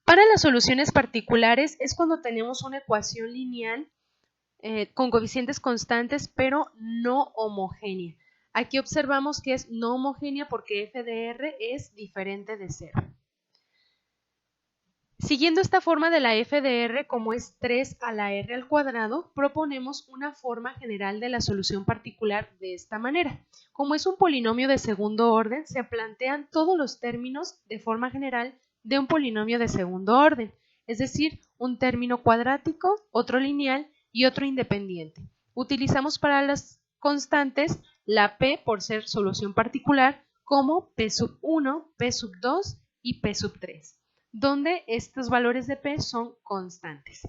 Para las soluciones particulares es cuando tenemos una ecuación lineal con coeficientes constantes, pero no homogénea. Aquí observamos que es no homogénea porque f de r es diferente de 0. Siguiendo esta forma de la f de r, como es 3 a la r al cuadrado, proponemos una forma general de la solución particular de esta manera. Como es un polinomio de segundo orden, se plantean todos los términos de forma general de un polinomio de segundo orden, es decir, un término cuadrático, otro lineal y otro independiente. Utilizamos para las constantes la p por ser solución particular como p sub 1, p sub 2 y p sub 3, donde estos valores de p son constantes.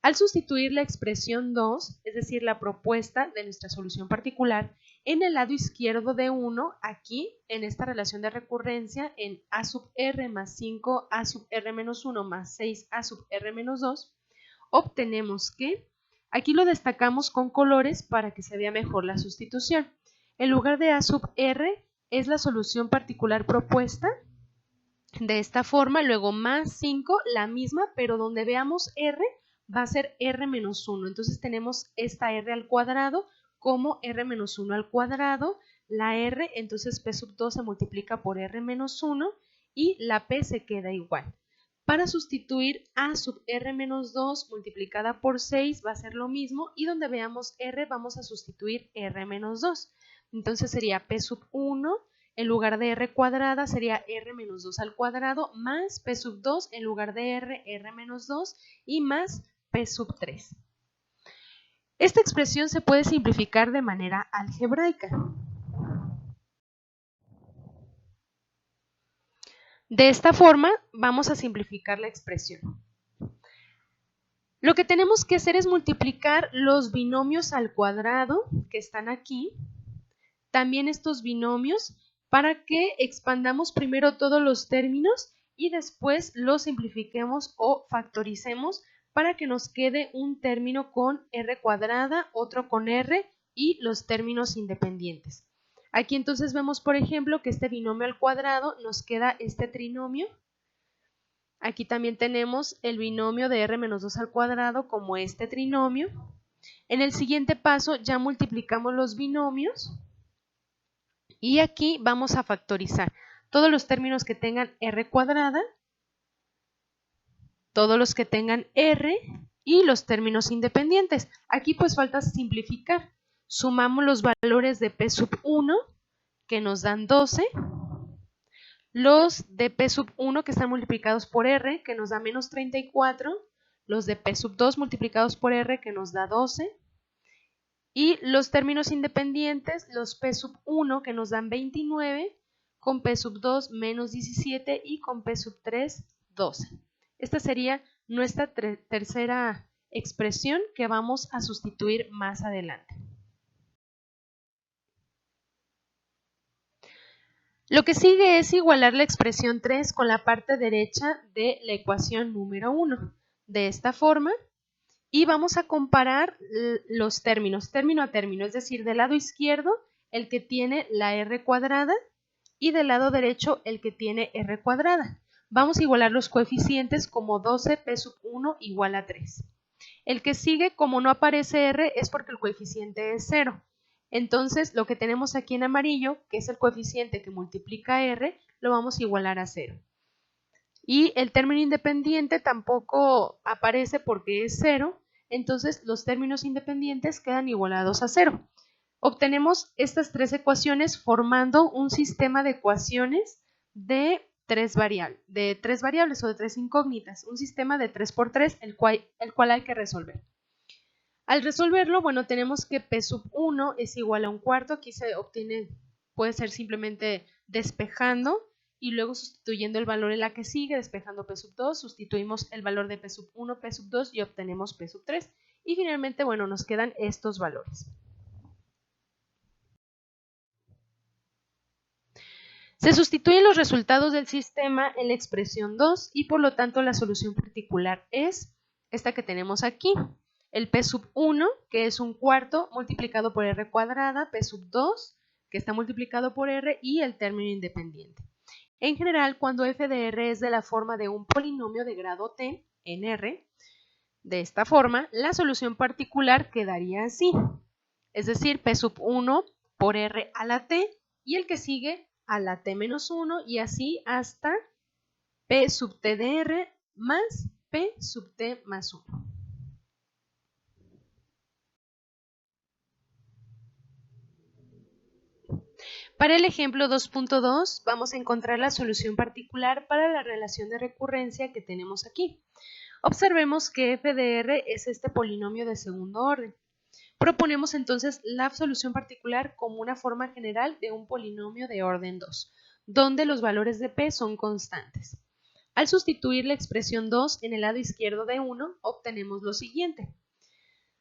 Al sustituir la expresión 2, es decir, la propuesta de nuestra solución particular, en el lado izquierdo de 1, aquí en esta relación de recurrencia, en a sub r más 5 a sub r menos 1 más 6 a sub r menos 2, obtenemos que, aquí lo destacamos con colores para que se vea mejor la sustitución. En lugar de a sub r es la solución particular propuesta, de esta forma, luego más 5, la misma, pero donde veamos r va a ser r menos 1. Entonces tenemos esta r al cuadrado como r menos 1 al cuadrado. La r, entonces p sub 2 se multiplica por r menos 1 y la p se queda igual. Para sustituir a sub r menos 2 multiplicada por 6 va a ser lo mismo, y donde veamos r vamos a sustituir r menos 2. Entonces sería p sub 1, en lugar de r cuadrada sería r menos 2 al cuadrado, más p sub 2 en lugar de r menos 2 y más p sub 3. Esta expresión se puede simplificar de manera algebraica. De esta forma vamos a simplificar la expresión. Lo que tenemos que hacer es multiplicar los binomios al cuadrado que están aquí, también estos binomios, para que expandamos primero todos los términos y después los simplifiquemos o factoricemos para que nos quede un término con r cuadrada, otro con r y los términos independientes. Aquí entonces vemos, por ejemplo, que este binomio al cuadrado nos queda este trinomio. Aquí también tenemos el binomio de r menos 2 al cuadrado como este trinomio. En el siguiente paso ya multiplicamos los binomios y aquí vamos a factorizar todos los términos que tengan r cuadrada, todos los que tengan r y los términos independientes. Aquí pues falta simplificar. Sumamos los valores de p sub 1 que nos dan 12, los de p sub 1 que están multiplicados por r que nos da menos 34, los de p sub 2 multiplicados por r que nos da 12, y los términos independientes, los p sub 1 que nos dan 29, con p sub 2 menos 17 y con p sub 3 12. Esta sería nuestra tercera expresión que vamos a sustituir más adelante. Lo que sigue es igualar la expresión 3 con la parte derecha de la ecuación número 1. De esta forma, y vamos a comparar los términos, término a término, es decir, del lado izquierdo el que tiene la r cuadrada y del lado derecho el que tiene r cuadrada. Vamos a igualar los coeficientes como 12 p sub 1 igual a 3. El que sigue, como no aparece r, es porque el coeficiente es 0. Entonces, lo que tenemos aquí en amarillo, que es el coeficiente que multiplica r, lo vamos a igualar a 0. Y el término independiente tampoco aparece porque es 0, entonces los términos independientes quedan igualados a 0. Obtenemos estas tres ecuaciones formando un sistema de ecuaciones de tres variables o de tres incógnitas, un sistema de 3×3, el cual hay que resolver. Al resolverlo, bueno, tenemos que p sub 1 es igual a 1/4, aquí se obtiene, puede ser simplemente despejando y luego sustituyendo el valor en la que sigue, despejando p sub 2, sustituimos el valor de p sub 1, p sub 2 y obtenemos p sub 3. Y finalmente, bueno, nos quedan estos valores. Se sustituyen los resultados del sistema en la expresión 2 y por lo tanto la solución particular es esta que tenemos aquí. El p sub 1, que es 1/4 multiplicado por r cuadrada, p sub 2, que está multiplicado por r, y el término independiente. En general, cuando f de r es de la forma de un polinomio de grado t en R, de esta forma, la solución particular quedaría así, es decir, p sub 1 por r a la t y el que sigue a la t menos 1 y así hasta p sub t de r más p sub t más 1. Para el ejemplo 2.2 vamos a encontrar la solución particular para la relación de recurrencia que tenemos aquí. Observemos que f de r es este polinomio de segundo orden. Proponemos entonces la solución particular como una forma general de un polinomio de orden 2, donde los valores de p son constantes. Al sustituir la expresión 2 en el lado izquierdo de 1, obtenemos lo siguiente.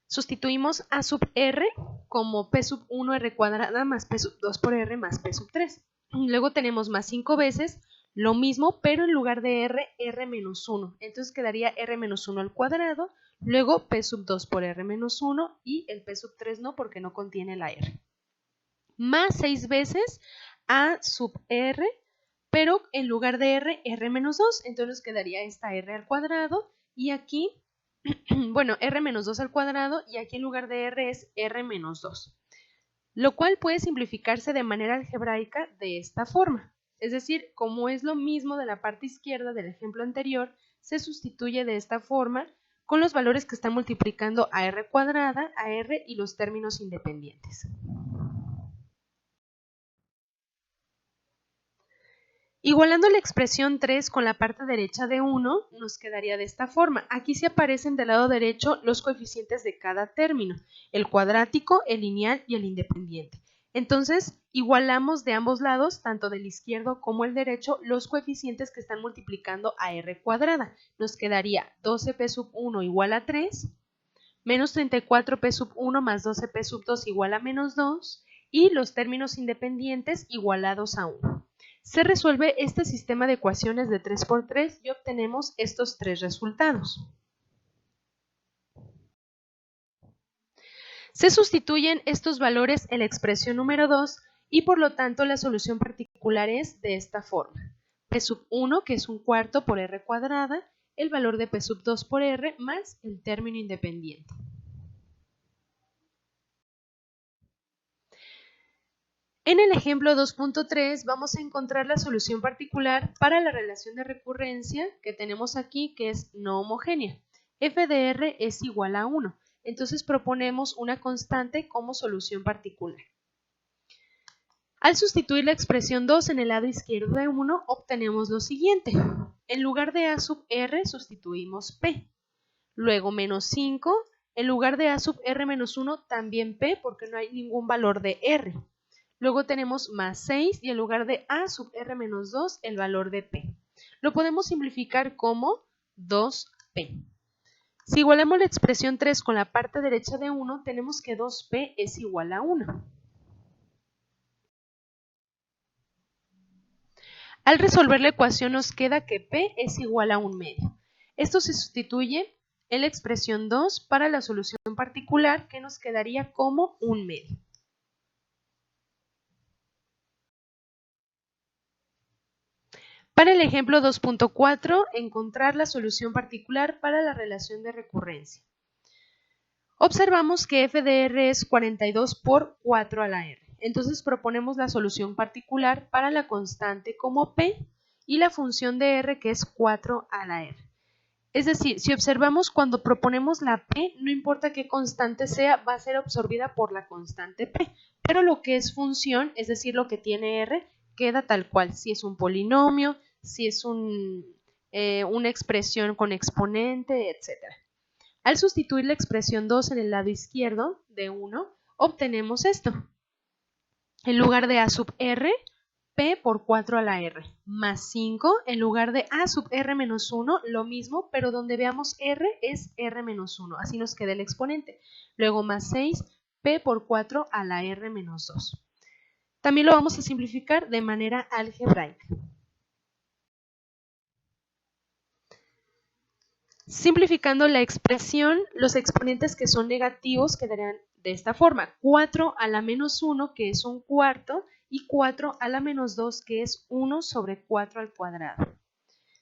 Sustituimos a sub r como p sub 1 r cuadrada más p sub 2 por r más p sub 3. Luego tenemos más 5 veces lo mismo, pero en lugar de r, r menos 1. Entonces quedaría r menos 1 al cuadrado, luego p sub 2 por r menos 1 y el p sub 3 no porque no contiene la r. Más 6 veces a sub r, pero en lugar de r, r menos 2. Entonces quedaría esta r al cuadrado y aquí bueno, r menos 2 al cuadrado y aquí en lugar de r es r menos 2, lo cual puede simplificarse de manera algebraica de esta forma. Es decir, como es lo mismo de la parte izquierda del ejemplo anterior, se sustituye de esta forma con los valores que están multiplicando a r cuadrada, a r y los términos independientes. Igualando la expresión 3 con la parte derecha de 1, nos quedaría de esta forma. Aquí se aparecen del lado derecho los coeficientes de cada término, el cuadrático, el lineal y el independiente. Entonces, igualamos de ambos lados, tanto del izquierdo como el derecho, los coeficientes que están multiplicando a r cuadrada. Nos quedaría 12p sub 1 igual a 3, menos 34p sub 1 más 12p sub 2 igual a menos 2, y los términos independientes igualados a 1. Se resuelve este sistema de ecuaciones de 3×3 y obtenemos estos tres resultados. Se sustituyen estos valores en la expresión número 2 y por lo tanto la solución particular es de esta forma. P sub 1, que es un cuarto por r cuadrada, el valor de P sub 2 por r más el término independiente. En el ejemplo 2.3 vamos a encontrar la solución particular para la relación de recurrencia que tenemos aquí, que es no homogénea. F de r es igual a 1, entonces proponemos una constante como solución particular. Al sustituir la expresión 2 en el lado izquierdo de 1, obtenemos lo siguiente. En lugar de a sub r sustituimos p. Luego menos 5, en lugar de a sub r menos 1 también p porque no hay ningún valor de r. Luego tenemos más 6 y en lugar de a sub r menos 2 el valor de p. Lo podemos simplificar como 2p. Si igualamos la expresión 3 con la parte derecha de 1, tenemos que 2p es igual a 1. Al resolver la ecuación nos queda que p es igual a 1 medio. Esto se sustituye en la expresión 2 para la solución particular que nos quedaría como 1 medio. Para el ejemplo 2.4, encontrar la solución particular para la relación de recurrencia. Observamos que f de r es 42 por 4 a la r. Entonces proponemos la solución particular para la constante como p y la función de r que es 4 a la r. Es decir, si observamos cuando proponemos la p, no importa qué constante sea, va a ser absorbida por la constante p. Pero lo que es función, es decir, lo que tiene r, queda tal cual. Si es un polinomio, si es una expresión con exponente, etc. Al sustituir la expresión 2 en el lado izquierdo de 1, obtenemos esto. En lugar de a sub r, p por 4 a la r, más 5, en lugar de a sub r menos 1, lo mismo, pero donde veamos r es r menos 1, así nos queda el exponente. Luego más 6, p por 4 a la r menos 2. También lo vamos a simplificar de manera algebraica. Simplificando la expresión, los exponentes que son negativos quedarían de esta forma. 4 a la menos 1, que es un cuarto, y 4 a la menos 2, que es 1 sobre 4 al cuadrado.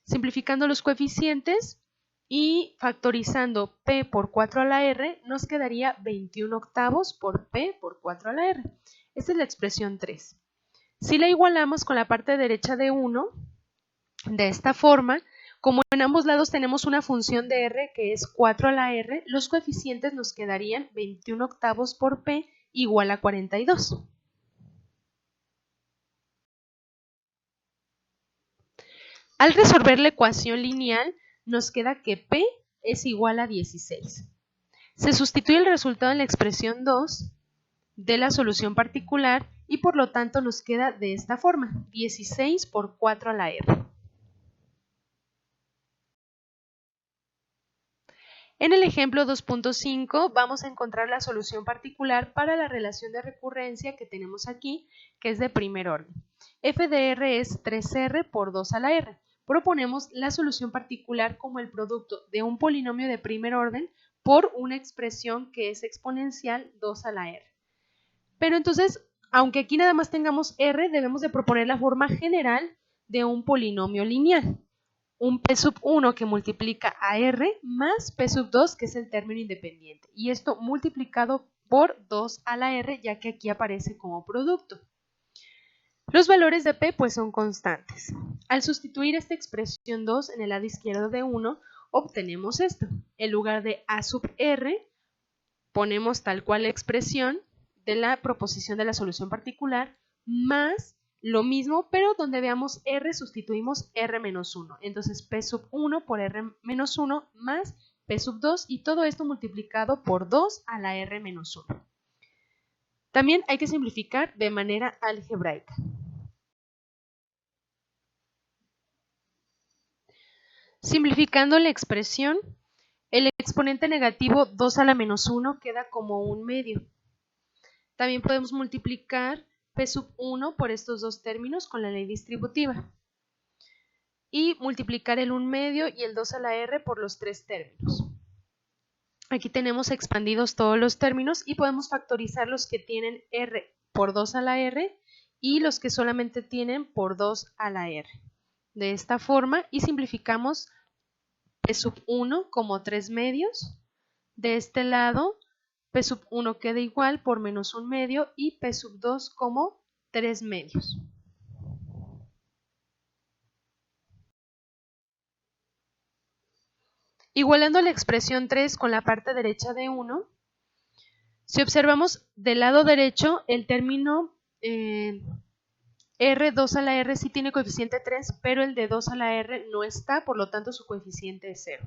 Simplificando los coeficientes y factorizando p por 4 a la r, nos quedaría 21 octavos por p por 4 a la r. Esta es la expresión 3. Si la igualamos con la parte derecha de 1, de esta forma, como en ambos lados tenemos una función de r que es 4 a la r, los coeficientes nos quedarían 21 octavos por p igual a 42. Al resolver la ecuación lineal, nos queda que p es igual a 16. Se sustituye el resultado en la expresión 2 de la solución particular y por lo tanto nos queda de esta forma, 16 por 4 a la r. En el ejemplo 2.5 vamos a encontrar la solución particular para la relación de recurrencia que tenemos aquí, que es de primer orden. f de r es 3r por 2 a la r. Proponemos la solución particular como el producto de un polinomio de primer orden por una expresión que es exponencial 2 a la r. Pero entonces, aunque aquí nada más tengamos r, debemos de proponer la forma general de un polinomio lineal. Un p sub 1 que multiplica a r más p sub 2, que es el término independiente. Y esto multiplicado por 2 a la r, ya que aquí aparece como producto. Los valores de p pues son constantes. Al sustituir esta expresión 2 en el lado izquierdo de 1, obtenemos esto. En lugar de a sub r, ponemos tal cual la expresión de la proposición de la solución particular más lo mismo, pero donde veamos r sustituimos r menos 1. Entonces p sub 1 por r menos 1 más p sub 2 y todo esto multiplicado por 2 a la r menos 1. También hay que simplificar de manera algebraica. Simplificando la expresión, el exponente negativo 2 a la menos 1 queda como un medio. También podemos multiplicar p sub 1 por estos dos términos con la ley distributiva. Y multiplicar el 1 medio y el 2 a la r por los tres términos. Aquí tenemos expandidos todos los términos y podemos factorizar los que tienen r por 2 a la r y los que solamente tienen por 2 a la r. De esta forma, y simplificamos p sub 1 como 3 medios. De este lado, p sub 1 queda igual por menos 1 medio y p sub 2 como 3 medios. Igualando la expresión 3 con la parte derecha de 1, si observamos del lado derecho, el término r2 a la r sí tiene coeficiente 3, pero el de 2 a la r no está, por lo tanto su coeficiente es 0.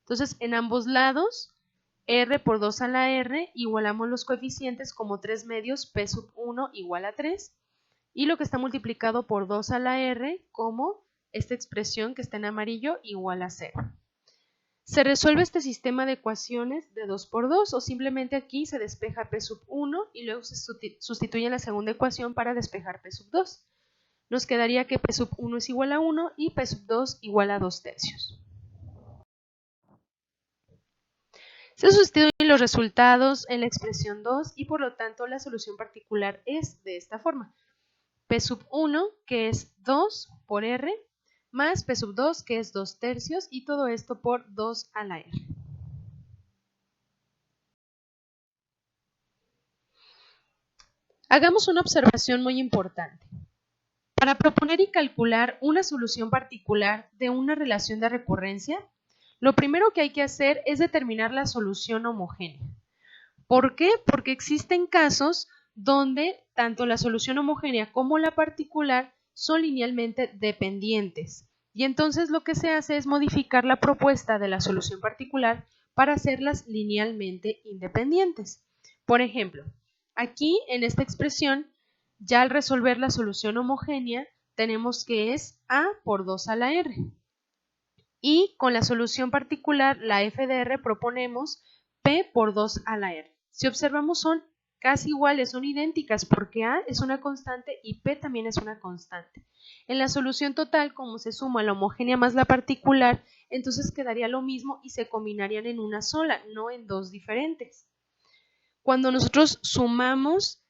Entonces, en ambos lados, r por 2 a la r, igualamos los coeficientes como 3 medios, p sub 1 igual a 3, y lo que está multiplicado por 2 a la r como esta expresión que está en amarillo igual a 0. Se resuelve este sistema de ecuaciones de 2 por 2 o simplemente aquí se despeja p sub 1 y luego se sustituye en la segunda ecuación para despejar p sub 2. Nos quedaría que p sub 1 es igual a 1 y p sub 2 igual a 2 tercios. Se sustituyen los resultados en la expresión 2 y por lo tanto la solución particular es de esta forma. P sub 1 que es 2 por r más p sub 2 que es 2 tercios y todo esto por 2 a la r. Hagamos una observación muy importante. Para proponer y calcular una solución particular de una relación de recurrencia, lo primero que hay que hacer es determinar la solución homogénea. ¿Por qué? Porque existen casos donde tanto la solución homogénea como la particular son linealmente dependientes. Y entonces lo que se hace es modificar la propuesta de la solución particular para hacerlas linealmente independientes. Por ejemplo, aquí en esta expresión, ya al resolver la solución homogénea, tenemos que es a por 2 a la r. Y con la solución particular, la f de r, proponemos p por 2 a la r. Si observamos son casi iguales, son idénticas porque a es una constante y p también es una constante. En la solución total, como se suma la homogénea más la particular, entonces quedaría lo mismo y se combinarían en una sola, no en dos diferentes. Cuando nosotros sumamos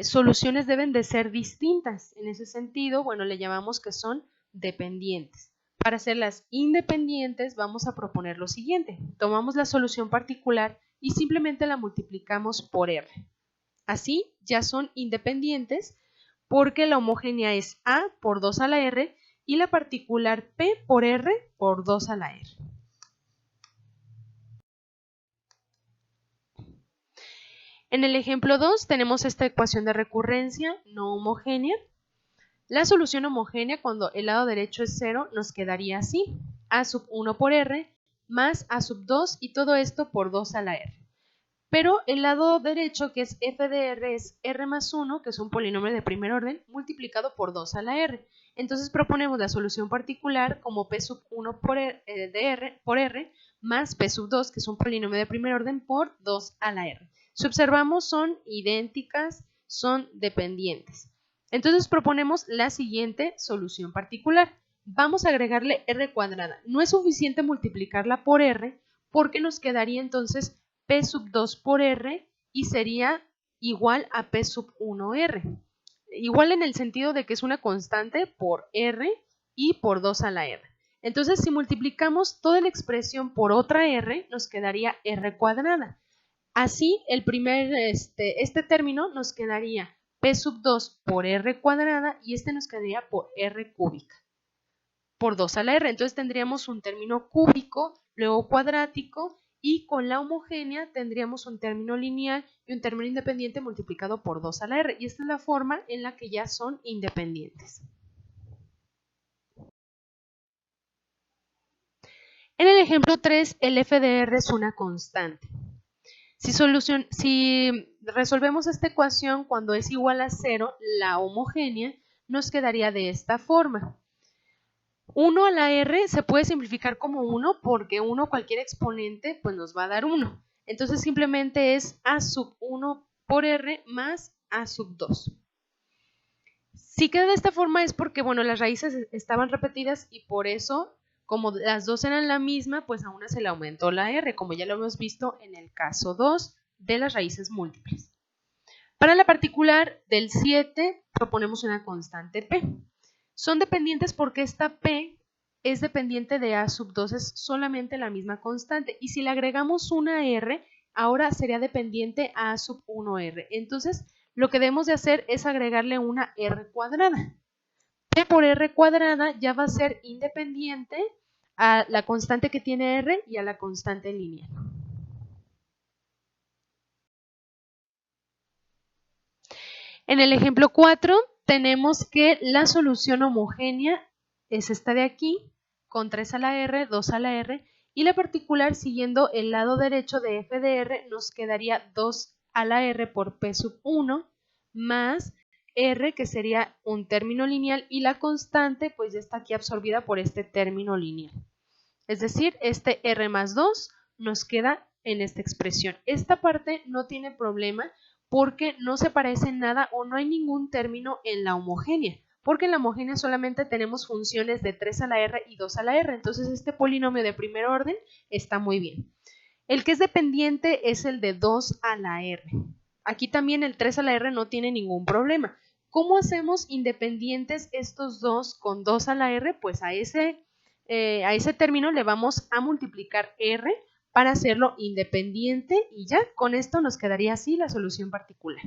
soluciones deben de ser distintas. En ese sentido, bueno, le llamamos que son dependientes. Para hacerlas independientes vamos a proponer lo siguiente. Tomamos la solución particular y simplemente la multiplicamos por R. Así ya son independientes porque la homogénea es A por 2 a la R y la particular P por R por 2 a la R. En el ejemplo 2 tenemos esta ecuación de recurrencia no homogénea. La solución homogénea cuando el lado derecho es 0 nos quedaría así. A sub 1 por R más A sub 2 y todo esto por 2 a la R. Pero el lado derecho, que es f de R, es R más 1, que es un polinomio de primer orden, multiplicado por 2 a la R. Entonces proponemos la solución particular como P sub 1 por R más P sub 2, que es un polinomio de primer orden, por 2 a la R. Si observamos, son idénticas, son dependientes. Entonces proponemos la siguiente solución particular. Vamos a agregarle R cuadrada. No es suficiente multiplicarla por R porque nos quedaría entonces P sub 2 por R y sería igual a P sub 1R. Igual en el sentido de que es una constante por R y por 2 a la R. Entonces, si multiplicamos toda la expresión por otra R, nos quedaría R cuadrada. Así, este término nos quedaría P sub 2 por R cuadrada y este nos quedaría por R cúbica, por 2 a la R. Entonces tendríamos un término cúbico, luego cuadrático, y con la homogénea tendríamos un término lineal y un término independiente multiplicado por 2 a la R. Y esta es la forma en la que ya son independientes. En el ejemplo 3, el f de R es una constante. Si resolvemos esta ecuación cuando es igual a 0, la homogénea, nos quedaría de esta forma. 1 a la R se puede simplificar como 1 porque 1 cualquier exponente pues nos va a dar 1. Entonces simplemente es A sub 1 por R más A sub 2. Si queda de esta forma es porque, bueno, las raíces estaban repetidas y por eso, como las dos eran la misma, pues a una se le aumentó la R, como ya lo hemos visto en el caso 2 de las raíces múltiples. Para la particular del 7 proponemos una constante P. Son dependientes porque esta P es dependiente de A sub 2, es solamente la misma constante. Y si le agregamos una R, ahora sería dependiente a A sub 1R. Entonces, lo que debemos de hacer es agregarle una R cuadrada. P por R cuadrada ya va a ser independiente a la constante que tiene R y a la constante lineal. En el ejemplo 4 tenemos que la solución homogénea es esta de aquí, con 3 a la R, 2 a la R, y la particular siguiendo el lado derecho de f de R nos quedaría 2 a la R por P sub 1 más R, que sería un término lineal, y la constante pues ya está aquí absorbida por este término lineal. Es decir, este R más 2 nos queda en esta expresión. Esta parte no tiene problema porque no se parece en nada o no hay ningún término en la homogénea, porque en la homogénea solamente tenemos funciones de 3 a la R y 2 a la R, entonces este polinomio de primer orden está muy bien. El que es dependiente es el de 2 a la R. Aquí también el 3 a la R no tiene ningún problema. ¿Cómo hacemos independientes estos dos con 2 a la R? Pues a ese término le vamos a multiplicar R para hacerlo independiente y ya con esto nos quedaría así la solución particular.